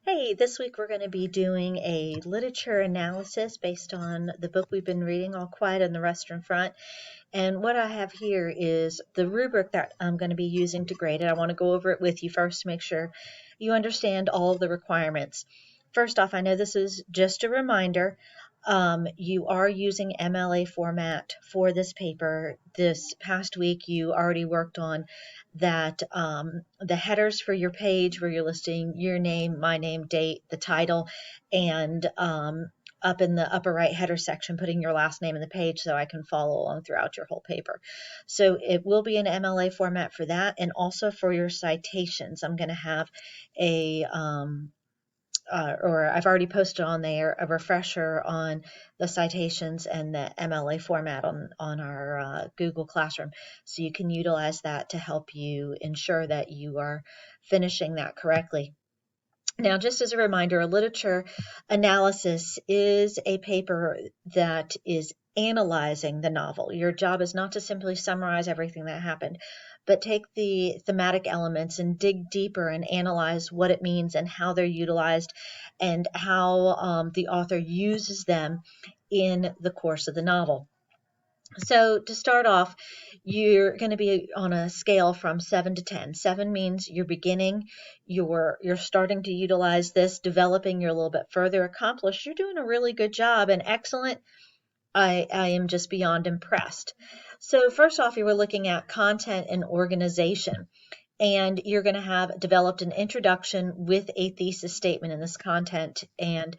Hey, this week we're going to be doing a literature analysis based on the book we've been reading, All Quiet on the Western Front. And what I have here is the rubric that I'm going to be using to grade it. I want to go over it with you first to make sure you understand all of the requirements. First off, I know this is just a reminder. You are using MLA format for this paper. This past week, you already worked on that the headers for your page where you're listing your name, my name, date, the title, and up in the upper right header section, putting your last name in the page so I can follow along throughout your whole paper. So it will be an MLA format for that, and also for your citations. I'm going to have a or I've already posted on there a refresher on the citations and the MLA format on our Google Classroom. So you can utilize that to help you ensure that you are finishing that correctly. Now, just as a reminder, a literature analysis is a paper that is analyzing the novel. Your job is not to simply summarize everything that happened, but take the thematic elements and dig deeper and analyze what it means and how they're utilized and how the author uses them in the course of the novel. So to start off, you're going to be on a scale from 7 to 10. 7 means you're beginning, you're starting to utilize this, developing, you're a little bit further accomplished. You're doing a really good job, and excellent. I am just beyond impressed. So first off, you were looking at content and organization, and you're going to have developed an introduction with a thesis statement in this content and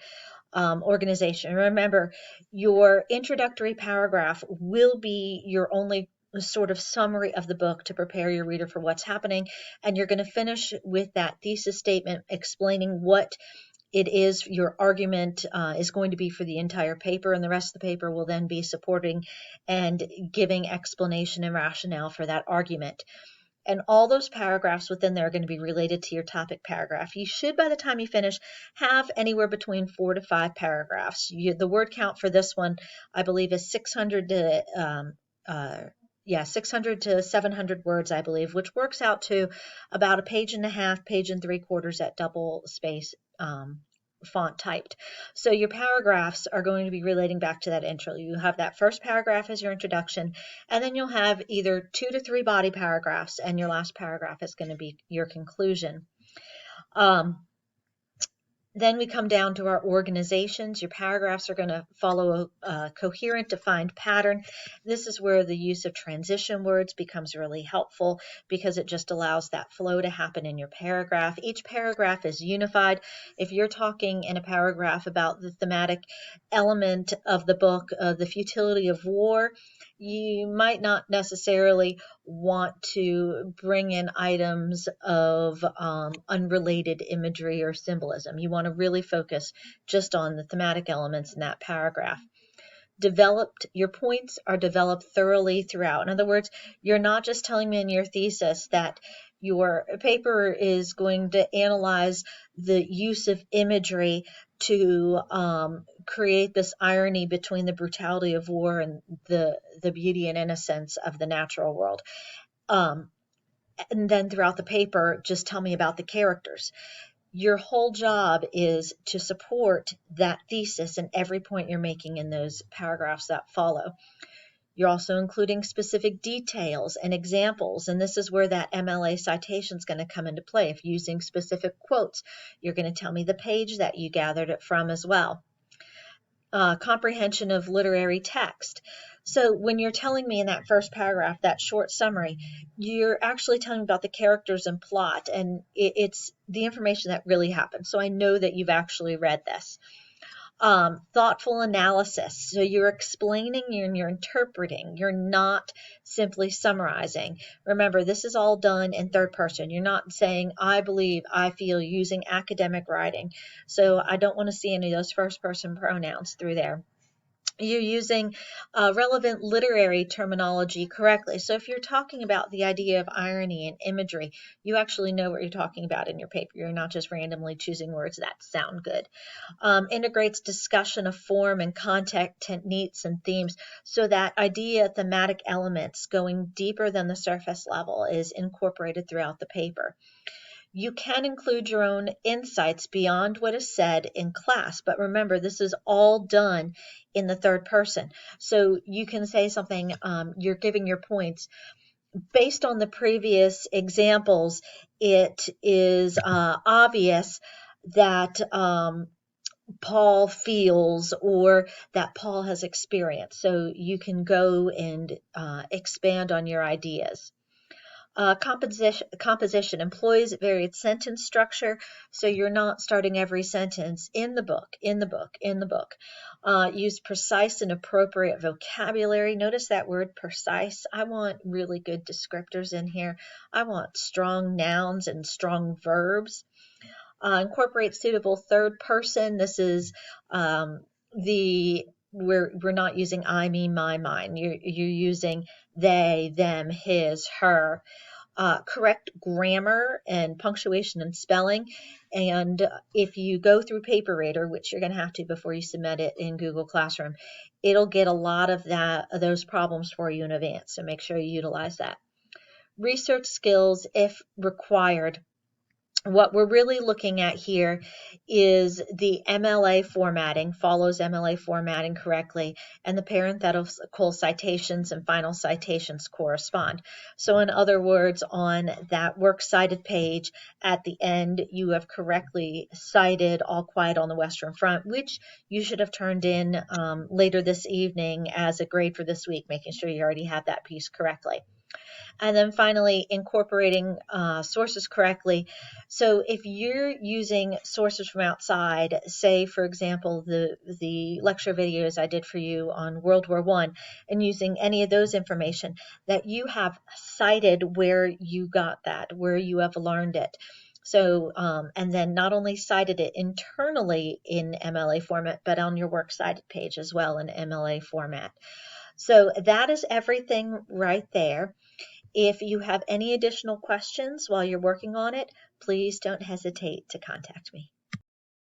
organization. Remember, your introductory paragraph will be your only sort of summary of the book to prepare your reader for what's happening, and you're going to finish with that thesis statement explaining what it is your argument is going to be for the entire paper, and the rest of the paper will then be supporting and giving explanation and rationale for that argument. And all those paragraphs within there are going to be related to your topic paragraph. You should, by the time you finish, have anywhere between 4 to 5 paragraphs. The word count for this one, I believe, is 600 to 700 words, I believe, which works out to about a page and a half, page and 3/4 at double space font typed. So your paragraphs are going to be relating back to that intro. You have that first paragraph as your introduction, and then you'll have either 2 to 3 body paragraphs, and your last paragraph is going to be your conclusion. Then we come down to our organizations. Your paragraphs are going to follow a coherent, defined pattern. This is where the use of transition words becomes really helpful because it just allows that flow to happen in your paragraph. Each paragraph is unified. If you're talking in a paragraph about the thematic element of the book, the futility of war, you might not necessarily want to bring in items of unrelated imagery or symbolism. You want to really focus just on the thematic elements in that paragraph. Your points are developed thoroughly throughout. In other words, you're not just telling me in your thesis that your paper is going to analyze the use of imagery to create this irony between the brutality of war and the beauty and innocence of the natural world. And then throughout the paper, just tell me about the characters. Your whole job is to support that thesis and every point you're making in those paragraphs that follow. You're also including specific details and examples, and this is where that MLA citation is going to come into play. If using specific quotes, you're going to tell me the page that you gathered it from as well. Comprehension of literary text. So when you're telling me in that first paragraph, that short summary, you're actually telling me about the characters and plot, and it's the information that really happened. So I know that you've actually read this. Thoughtful analysis. So you're explaining and you're interpreting. You're not simply summarizing. Remember, this is all done in third person. You're not saying, I believe, I feel, using academic writing. So I don't want to see any of those first person pronouns through there. You're using relevant literary terminology correctly. So if you're talking about the idea of irony and imagery, you actually know what you're talking about in your paper. You're not just randomly choosing words that sound good. Integrates discussion of form and content techniques and themes, so that idea, thematic elements going deeper than the surface level is incorporated throughout the paper. You can include your own insights beyond what is said in class, but remember, this is all done in the third person. So you can say something, you're giving your points. Based on the previous examples, it is obvious that Paul feels or that Paul has experienced. So you can go and expand on your ideas. Composition employs varied sentence structure, so you're not starting every sentence in the book. Use precise and appropriate vocabulary. Notice that word precise. I want really good descriptors in here. I want strong nouns and strong verbs. Incorporate suitable third person. This is we're not using I, me, my, mine. You're using they, them, his, her. Correct grammar and punctuation and spelling. And if you go through PaperReader, which you're going to have to before you submit it in Google Classroom, it'll get a lot of those problems for you in advance. So make sure you utilize that. Research skills if required. What we're really looking at here is the MLA formatting, follows MLA formatting correctly, and the parenthetical citations and final citations correspond. So in other words, on that works cited page at the end, you have correctly cited All Quiet on the Western Front, which you should have turned in later this evening as a grade for this week, making sure you already have that piece correctly. And then finally, incorporating sources correctly. So if you're using sources from outside, say, for example, the lecture videos I did for you on World War I, and using any of those information, that you have cited where you got that, where you have learned it. So, and then not only cited it internally in MLA format, but on your works cited page as well in MLA format. So that is everything right there. If you have any additional questions while you're working on it, please don't hesitate to contact me.